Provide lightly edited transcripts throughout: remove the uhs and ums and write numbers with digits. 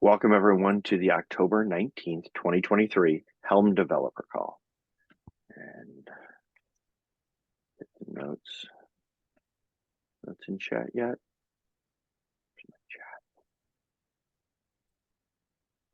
Welcome everyone to the October 19th, 2023 Helm developer call. And get the notes in chat yet?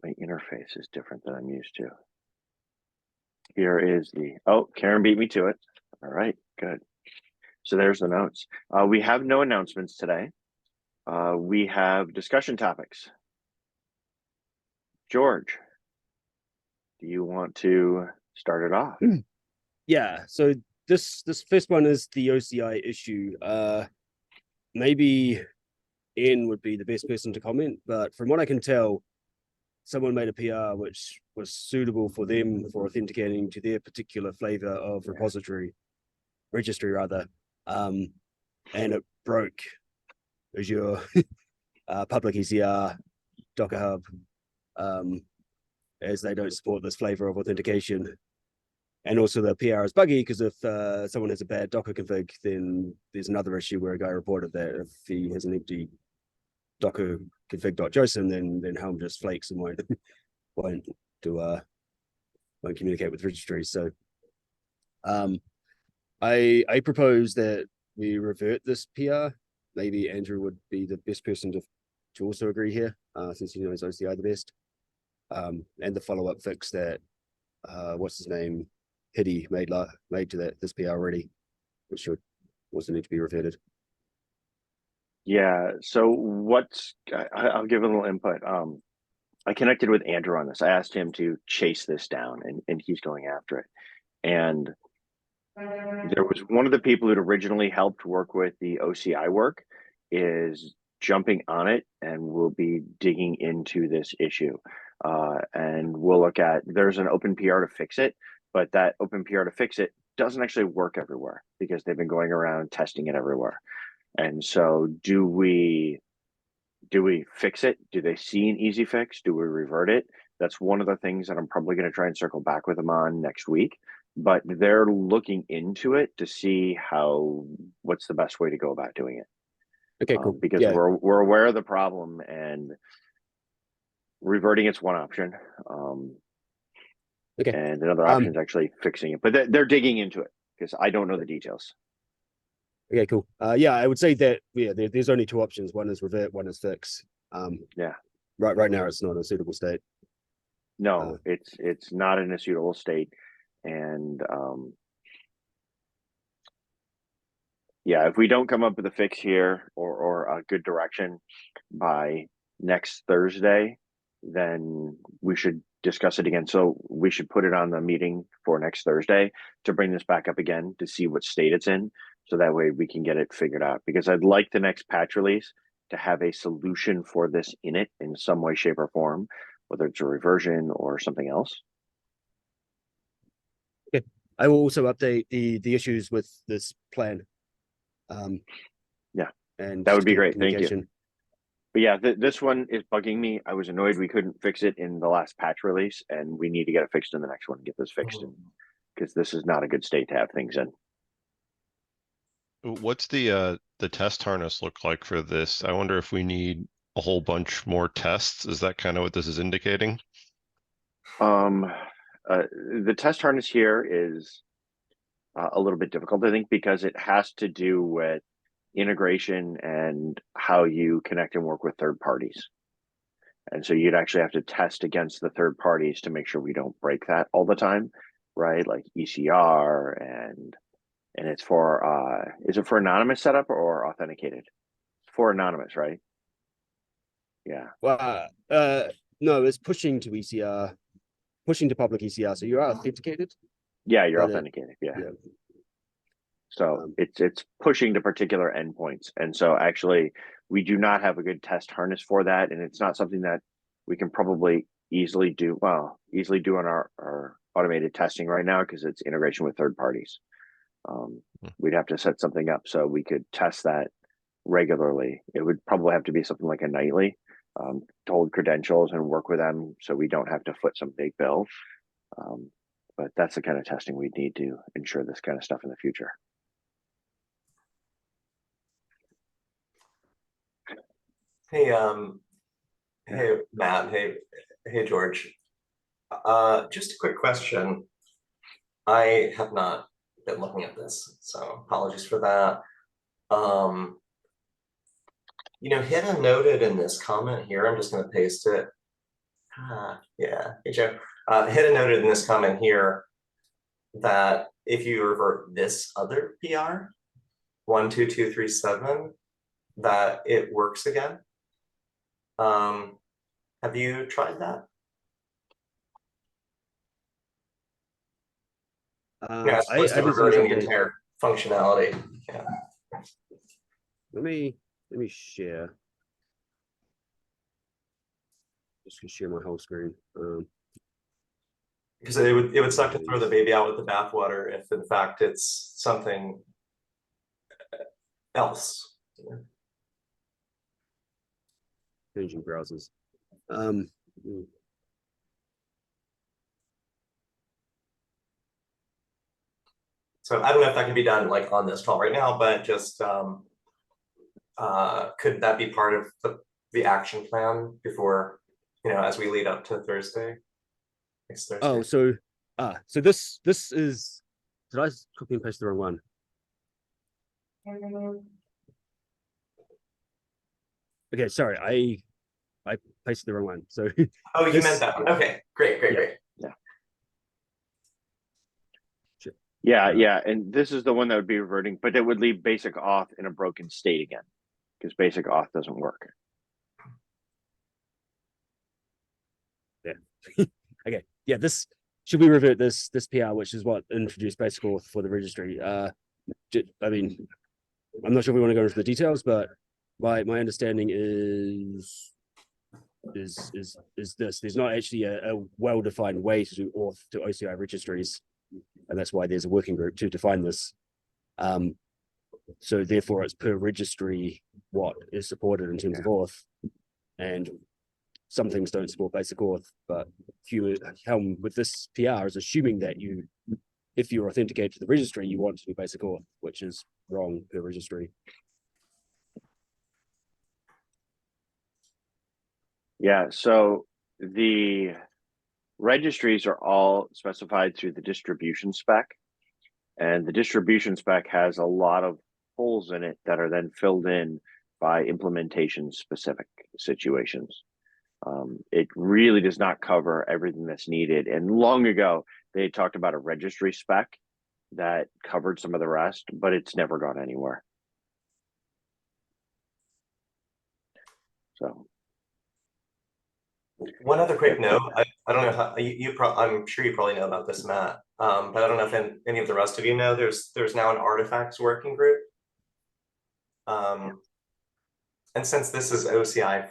My interface is different than I'm used to. Here is Karen beat me to it. All right, good. So there's the notes. We have no announcements today. We have discussion topics. George, do you want to start it off? Yeah, so this first one is the OCI issue. Maybe Ian would be the best person to comment, but from what I can tell, someone made a PR which was suitable for them for authenticating to their particular flavor of registry rather, and it broke Azure, public ECR, Docker Hub, as they don't support this flavor of authentication. And also the PR is buggy because if someone has a bad Docker config, then there's another issue where a guy reported that if he has an empty Docker config.json, then Helm just flakes and won't communicate with registries. So I propose that we revert this PR. Maybe Andrew would be the best person to also agree here, since he knows OCI the best. And the follow-up fix that what's his name? Hiddy made to this PR already, which should also need to be reverted. Yeah, so I'll give a little input. I connected with Andrew on this. I asked him to chase this down, and he's going after it. And there was one of the people who'd originally helped work with the OCI work is jumping on it, and we'll be digging into this issue. And we'll look at, there's an open PR to fix it, but that open PR to fix it doesn't actually work everywhere because they've been going around testing it everywhere. And so do we fix it? Do they see an easy fix? Do we revert it? That's one of the things that I'm probably going to try and circle back with them on next week. But they're looking into it to see what's the best way to go about doing it. Okay, cool. Because we're aware of the problem, and reverting it's one option. Okay. And another option is actually fixing it, but they're digging into it because I don't know the details. Okay, cool. Yeah, I would say that there's only two options. One is revert, one is fix. Yeah. Right now it's not a suitable state. No, it's not in a suitable state, and yeah, if we don't come up with a fix here or a good direction by next Thursday, then we should discuss it again. So we should put it on the meeting for next Thursday to bring this back up again to see what state it's in. So that way we can get it figured out, because I'd like the next patch release to have a solution for this in it in some way, shape, or form, whether it's a reversion or something else. Okay. I will also update the issues with this plan. Yeah, and that would be great. Thank you. But yeah, this one is bugging me. I was annoyed we couldn't fix it in the last patch release, and we need to get it fixed in the next one and get this fixed in, because this is not a good state to have things in. What's the test harness look like for this? I wonder if we need a whole bunch more tests. Is that kind of what this is indicating? The test harness here is a little bit difficult, I think, because it has to do with integration and how you connect and work with third parties. And so you'd actually have to test against the third parties to make sure we don't break that all the time, right? Like ECR, and it's for is it for anonymous setup or authenticated? It's for anonymous, right? Yeah. Well, no, it's pushing to ECR, pushing to public ECR. So you're authenticated. Yeah, you're authenticated. Yeah. So it's pushing to particular endpoints, and so actually we do not have a good test harness for that, and it's not something that we can probably easily do on our automated testing right now, because it's integration with third parties. We'd have to set something up so we could test that regularly. It would probably have to be something like a nightly, to hold credentials and work with them so we don't have to foot some big bill. But that's the kind of testing we need to ensure this kind of stuff in the future. Hey, Hey, Matt. Hey, George. Just a quick question. I have not been looking at this, so apologies for that. Hidden noted in this comment here, I'm just going to paste it. Yeah, hey, Joe. Hidden noted in this comment here that if you revert this other PR, 12237, that it works again. Have you tried that? As opposed to I did some reverting the update. entire functionality. Yeah. Let me share. Just gonna share my whole screen. Because it would suck to throw the baby out with the bathwater if in fact it's something else. Changing browsers. So I don't know if that can be done like on this call right now, but just could that be part of the action plan before, as we lead up to Thursday? Next Thursday. Oh, so this is, did I copy and paste the wrong one? Okay, sorry, I pasted the wrong one. So oh, you this, meant that one. Okay, great. Yeah, and this is the one that would be reverting, but it would leave basic auth in a broken state again, because basic auth doesn't work. Yeah. Okay. Yeah, this should we revert this PR, which is what introduced basic auth for the registry. I mean, I'm not sure if we want to go into the details, but my understanding is this. There's not actually a well-defined way to do auth to OCI registries, and that's why there's a working group to define this. So therefore it's per registry what is supported in terms of auth, and some things don't support basic auth, but Helm with this PR is assuming that if you authenticate to the registry, you want to do basic auth, which is wrong per registry. Yeah, so the registries are all specified through the distribution spec, and the distribution spec has a lot of holes in it that are then filled in by implementation specific situations. It really does not cover everything that's needed. And long ago, they talked about a registry spec that covered some of the rest, but it's never gone anywhere. So. One other quick note, I don't know how I'm sure you probably know about this, Matt, but I don't know if any of the rest of you know, there's now an artifacts working group. And since this is OCI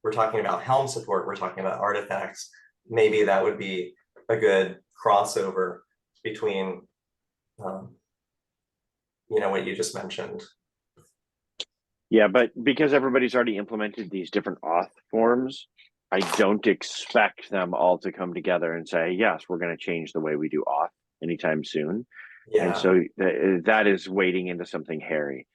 we're talking about Helm support, we're talking about artifacts, maybe that would be a good crossover between, what you just mentioned. Yeah, but because everybody's already implemented these different auth forms, I don't expect them all to come together and say, yes, we're going to change the way we do auth anytime soon. Yeah. And so that is wading into something hairy.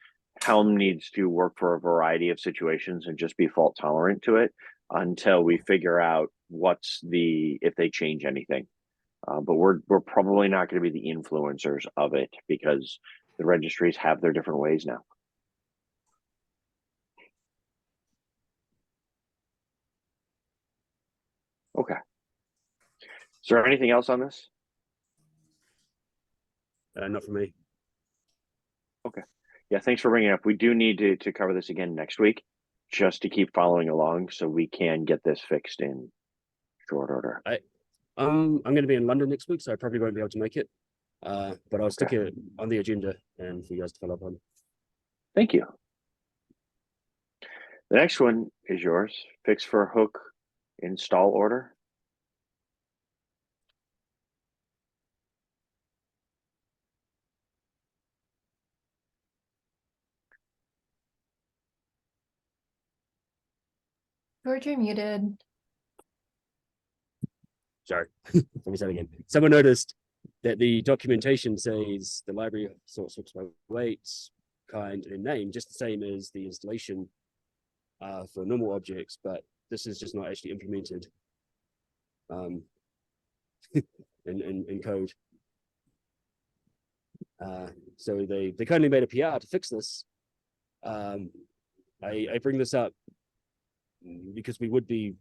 Helm needs to work for a variety of situations and just be fault tolerant to it until we figure out if they change anything. But we're probably not going to be the influencers of it because the registries have their different ways now. Okay. Is there anything else on this? Not for me. Okay. Yeah, thanks for bringing it up. We do need to cover this again next week, just to keep following along so we can get this fixed in short order. I'm going to be in London next week, so I probably won't be able to make it. But I'll stick it on the agenda and for you guys to follow up on. Thank you. The next one is yours. Fix for hook install order. George, you're muted. Sorry, let me say it again. Someone noticed that the documentation says the library source hooks by weight, kind, and name, just the same as the installation for normal objects, but this is just not actually implemented in code. So they kindly made a PR to fix this. I bring this up because we would be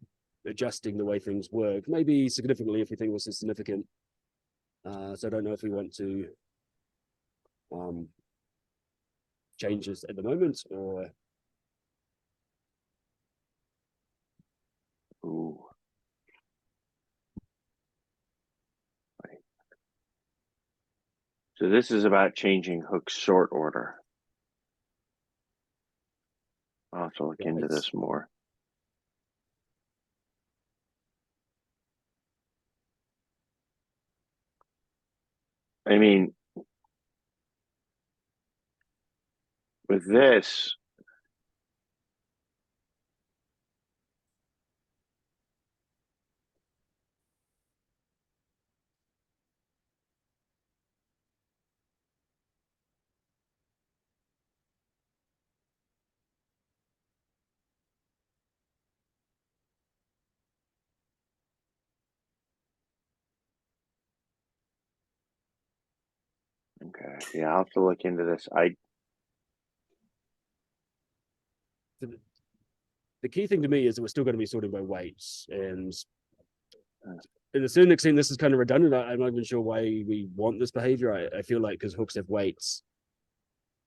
adjusting the way things work, maybe significantly if we think this is significant. So I don't know if we want to change this at the moment or. Ooh. Right. So this is about changing hook sort order. I'll have to look into this more. I mean, with this, okay, yeah, I'll have to look into this. The key thing to me is that we're still going to be sorting by weights, and in a certain extent, this is kind of redundant. I'm not even sure why we want this behavior. I feel like because hooks have weights,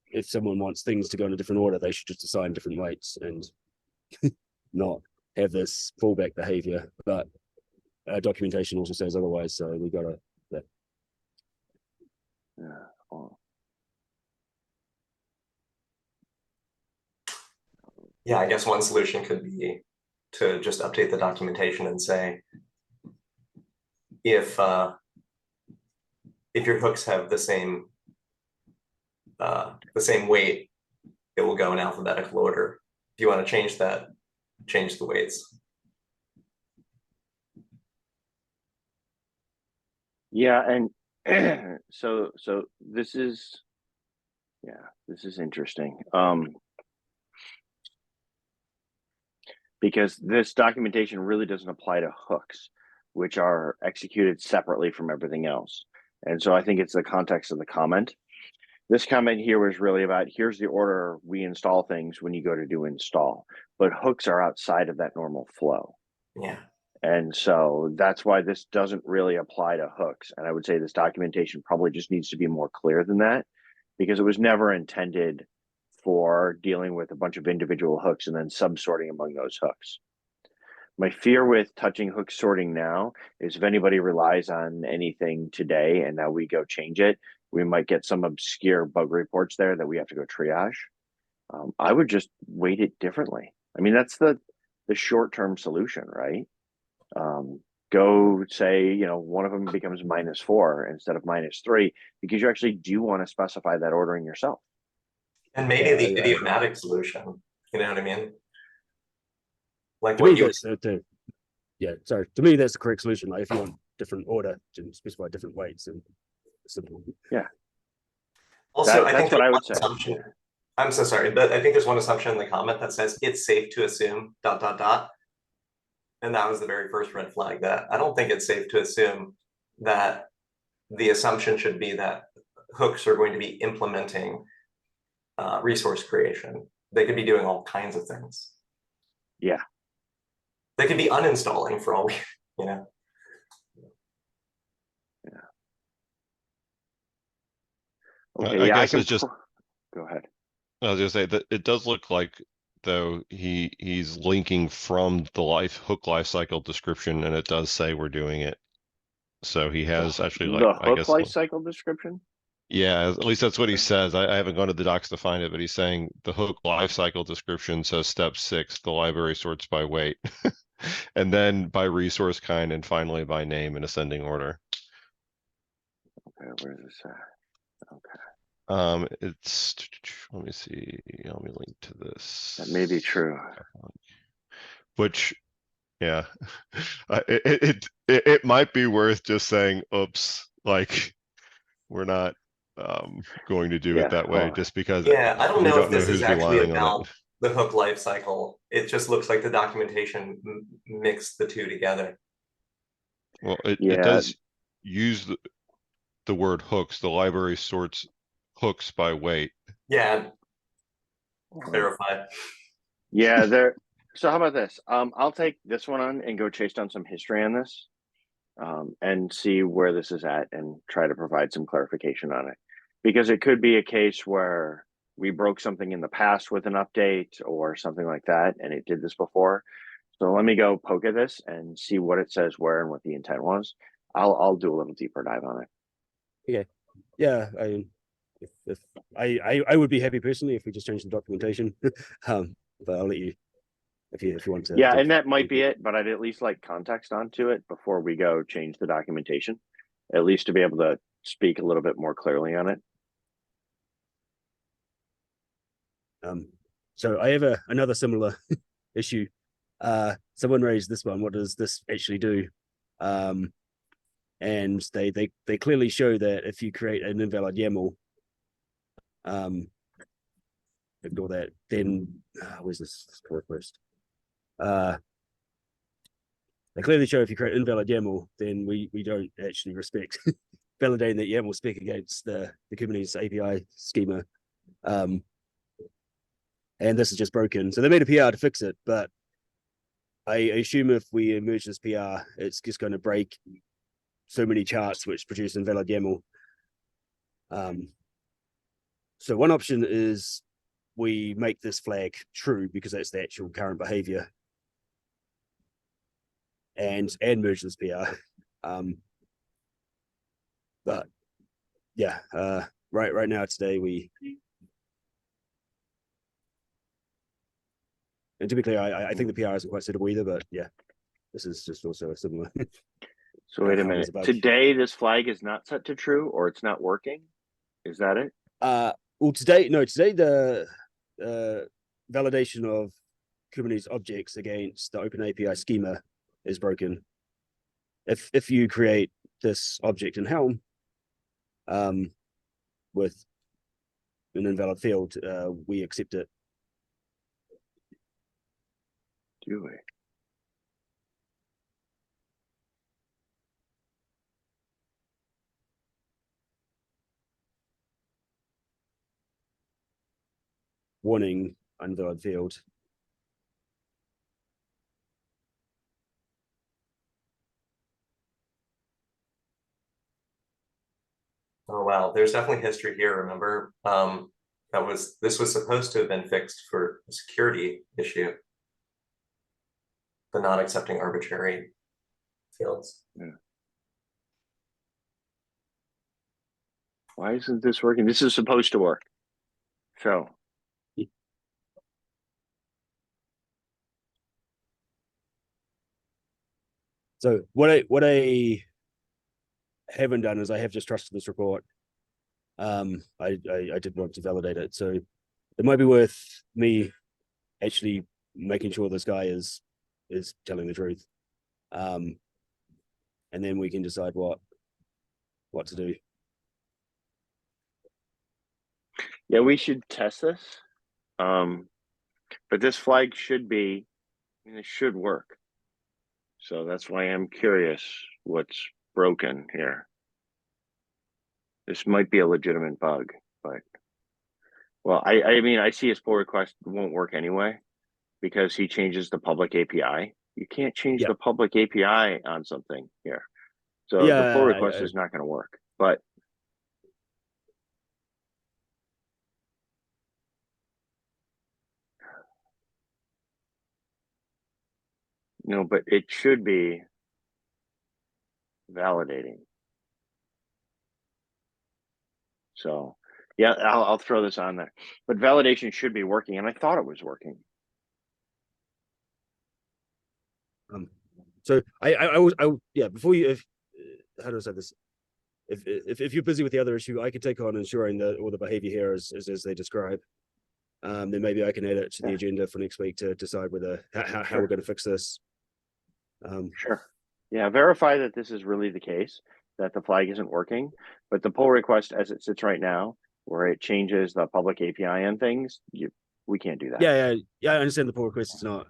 if someone wants things to go in a different order, they should just assign different weights and not have this fallback behavior. But documentation also says otherwise, so we got to. Yeah. Oh. Yeah, I guess one solution could be to just update the documentation and say, if your hooks have the same weight, it will go in alphabetical order. If you want to change that, change the weights. Yeah, and so this is, yeah, this is interesting. Because this documentation really doesn't apply to hooks, which are executed separately from everything else. And so I think it's the context of the comment. This comment here was really about, here's the order we install things when you go to do install, but hooks are outside of that normal flow. Yeah. And so that's why this doesn't really apply to hooks. And I would say this documentation probably just needs to be more clear than that, because it was never intended for dealing with a bunch of individual hooks and then subsorting among those hooks. My fear with touching hook sorting now is if anybody relies on anything today and now we go change it, we might get some obscure bug reports there that we have to go triage. I would just weight it differently. I mean, that's the short-term solution, right? Go say, one of them becomes -4 instead of -3, because you actually do want to specify that ordering yourself. And maybe the idiomatic solution, you know what I mean? Like To what me, you, to me, that's the correct solution. Like if you want different order to specify different weights, and simple. Yeah. Also, I think that's what I would say. Assumption, I'm so sorry, but I think there's one assumption in the comment that says it's safe to assume ... And that was the very first red flag, that I don't think it's safe to assume that the assumption should be that hooks are going to be implementing resource creation. They could be doing all kinds of things. Yeah. They could be uninstalling for all we, Yeah. Okay, I yeah, guess it's just, go ahead. I was gonna say that it does look like, though, he's linking from the hook lifecycle description, and it does say we're doing it. So he has actually, like, The I hook guess, life cycle description. yeah, at least that's what he says. I haven't gone to the docs to find it, but he's saying the hook lifecycle description says step 6, the library sorts by weight, and then by resource kind, and finally by name in ascending order. Okay, where's this at? Okay, It's, let me see, let me link to this. that may be true. Which, yeah, it might be worth just saying, oops, like, we're not going to do it that way, just because yeah, I don't we know don't if know this is who's actually relying on about it. the hook life cycle. It just looks like the documentation mixed the two together. Well, it Yeah. does use the word hooks. The library sorts hooks by weight. Yeah, clarify. Yeah, there. So how about this? I'll take this one on and go chase down some history on this, and see where this is at and try to provide some clarification on it. Because it could be a case where we broke something in the past with an update or something like that, and it did this before. So let me go poke at this and see what it says where and what the intent was. I'll do a little deeper dive on it. Yeah, if I would be happy personally if we just changed the documentation. But I'll let you if you want to. Yeah, and that might be it, but I'd at least like context onto it before we go change the documentation, at least to be able to speak a little bit more clearly on it. So I have another similar issue. Someone raised this one. What does this actually do? And they clearly show that if you create an invalid YAML, ignore that. Then where's this pull request? They clearly show if you create invalid YAML, then we don't actually respect validating that YAML spec against the Kubernetes API schema. And this is just broken. So they made a PR to fix it, but I assume if we merge this PR, it's just going to break so many charts which produce invalid YAML. So one option is we make this flag true because that's the actual current behavior, and merge this PR. But yeah, right now today and typically I think the PR isn't quite suitable either, but yeah, this is just also a similar. So wait a How minute. is it about- Today this flag is not set to true, or it's not working. Is that it? Well, today the validation of Kubernetes objects against the Open API schema is broken. If you create this object in Helm, with an invalid field, we accept it. Do we? Warning, invalid field. Oh wow, there's definitely history here. Remember, this was supposed to have been fixed for a security issue, the not accepting arbitrary fields. Yeah. Why isn't this working? This is supposed to work. So what I haven't done is I have just trusted this report. I did want to validate it, so it might be worth me actually making sure this guy is telling the truth, and then we can decide what to do. yeah, we should test this. But this flag should be, I mean, it should work. So that's why I'm curious what's broken here. This might be a legitimate bug, but well, I mean, I see his pull request won't work anyway because he changes the public API. You can't change Yeah. the public API on something here. So the Yeah, pull request is not going to work, but but it should be validating. So yeah, I'll throw this on there, but validation should be working, and I thought it was working. So I yeah, before you, if how do I say this? If you're busy with the other issue, I can take on ensuring that all the behavior here is as they describe. Then maybe I can add it to the agenda for next week to decide whether how we're going to fix this. Sure. Yeah, verify that this is really the case, that the flag isn't working, but the pull request as it sits right now, where it changes the public API and things, We can't do that. Yeah. I understand the pull request is not.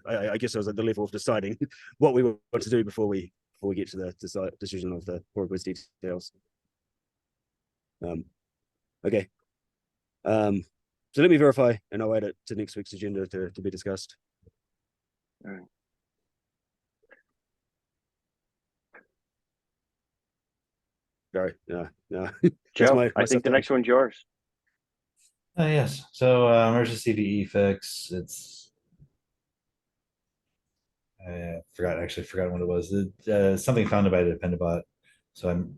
I guess I was at the level of deciding what we want to do before we get to the decision of the pull request details. Okay. So let me verify, and I'll add it to next week's agenda to be discussed. All right. Sorry, no. Joe, I think stuff the done. next one's yours. Yes, so emergency CVE fix, it's. I forgot what it was. Something founded by the Dependabot. So I'm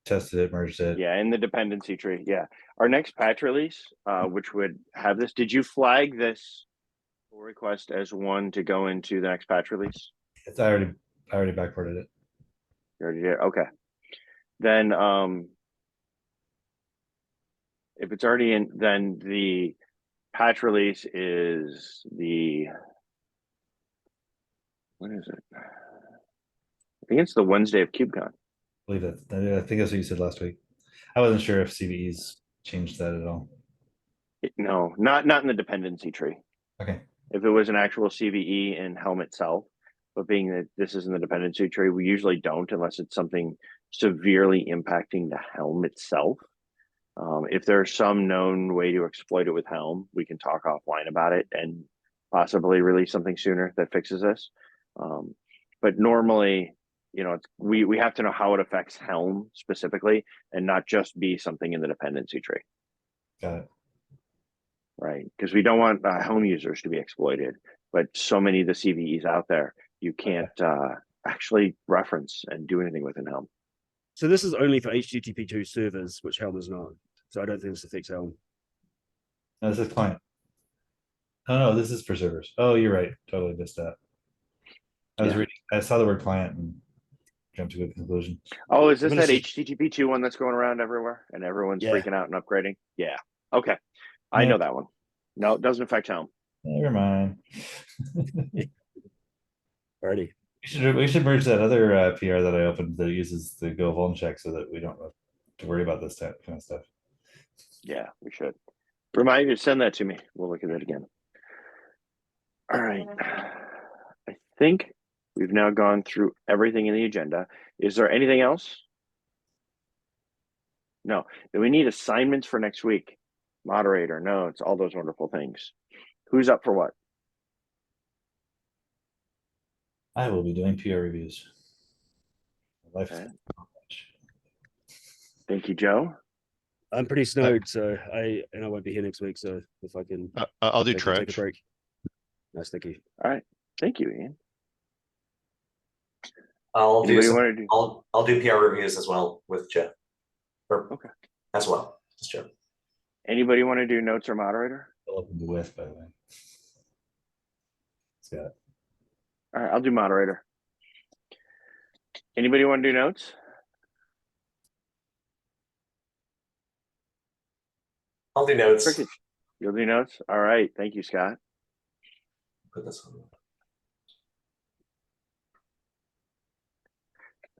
tested it, merged it. Yeah, in the dependency tree. Yeah. Our next patch release, which would have this, did you flag this pull request as one to go into the next patch release? It's I already backported it. You already did? Okay. Then if it's already in, then the patch release is what is it? I think it's the Wednesday of KubeCon. I believe that. I think that's what you said last week. I wasn't sure if CVEs changed that at all. No, not in the dependency tree. Okay. If it was an actual CVE in Helm itself, but being that this is in the dependency tree, we usually don't unless it's something severely impacting the Helm itself. If there's some known way to exploit it with Helm, we can talk offline about it and possibly release something sooner that fixes this. But normally, we have to know how it affects Helm specifically and not just be something in the dependency tree. Got it. Right, because we don't want Helm users to be exploited, but so many of the CVEs out there, you can't actually reference and do anything within Helm. So this is only for HTTP2 servers, which Helm is not. So I don't think this affects Helm. No, this is client. Oh no, this is for servers. Oh, you're right. Totally missed that. I was Yeah. reading. I saw the word client and jumped to a conclusion. Oh, is this I'm that gonna HTTP2 one that's going around everywhere and everyone's Yeah. freaking out and upgrading? Yeah. Okay. I know that one. No, it doesn't affect Helm. Never mind. Alrighty. We should merge that other PR that I opened that uses the Go vuln check so that we don't have to worry about this kind of stuff. Yeah, we should. Remind you to send that to me. We'll look at it again. All right. I think we've now gone through everything in the agenda. Is there anything else? No. Then we need assignments for next week. Moderator, notes, all those wonderful things. Who's up for what? I will be doing PR reviews. Life. Okay. Thank you, Joe. I'm pretty snowed, so I won't be here next week. So if I can, I'll do take a trench. break. Nice, thank you. All right. Thank you, Ian. I'll do Anybody some, want to do? I'll do PR reviews as well with Jeff. Or Okay. as well, just Jeff. Anybody want to do notes or moderator? I'll open the with, by the way. Scott. All right, I'll do moderator. Anybody want to do notes? I'll do notes. Cricket, you'll do notes? All right. Thank you, Scott. Put this on.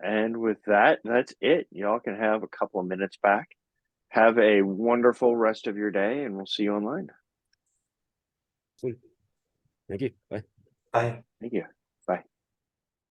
And with that, that's it. Y'all can have a couple of minutes back. Have a wonderful rest of your day, and we'll see you online. Thank you. Bye. Bye. Thank you.